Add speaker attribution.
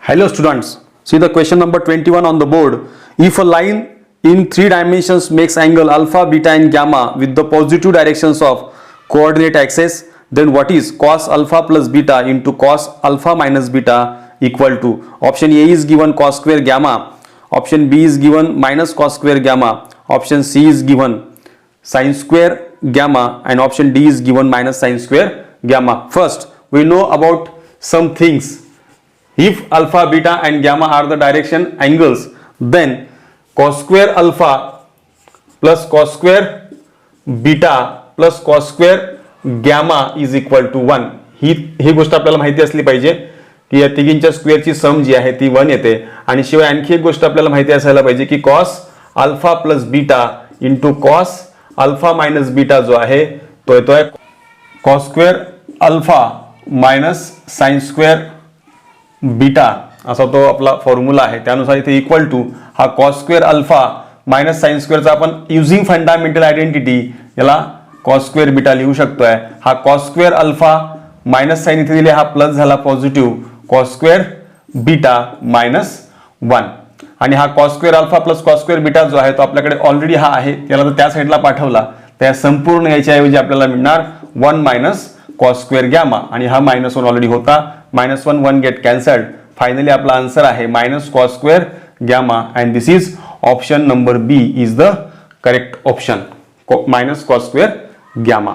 Speaker 1: Hello students, see the question number 21 on the board. If a line in 3 dimensions makes angle alpha, beta and gamma with the positive directions of coordinate axis, then what is cos alpha plus beta into cos alpha minus beta equal to? Option A is given cos square gamma, option B is given minus cos square gamma, option C is given sin square gamma, and option D is given minus sin square gamma. First, we know about some things. If alpha, beta and gamma are the direction angles, then cos square alpha plus cos square beta plus cos square gamma is equal to 1. ही गोष्ट आपल्याला माहिती असली पाहिजे की या तिघींच्या स्क्वेअरची सम जी आहे ती 1 येते. आणि शिवाय आणखी एक गोष्ट आपल्याला माहिती असायला पाहिजे की cos alpha plus beta into cos alpha minus beta जो आहे तो येतोय cos square alpha minus sin square beta असा तो आपला फॉर्म्युला आहे. त्यानुसार इथे इक्वल टू हा cos square alpha minus sin स्क्वेअरचा आपण युजिंग फंडामेंटल आयडेंटिटी याला cos स्क्वेअर बीटा लिहू शकतोय. हा cos square alpha minus sine इथे दिले, हा प्लस झाला positive cos square beta minus 1. आणि हा cos square alpha plus cos square beta जो आहे तो आपल्याकडे ऑलरेडी हा आहे, त्याला जर त्या साईडला पाठवला तर संपूर्ण याच्या ऐवजी आपल्याला मिळणार 1 मायनस cos स्क्वेअर गॅमा. आणि हा -1 ऑलरेडी होता, -1 1 गेट कॅन्सल्ड. फायनली आपला आन्सर आहे minus cos square gamma and this is option number B is the correct option, minus cos square gamma.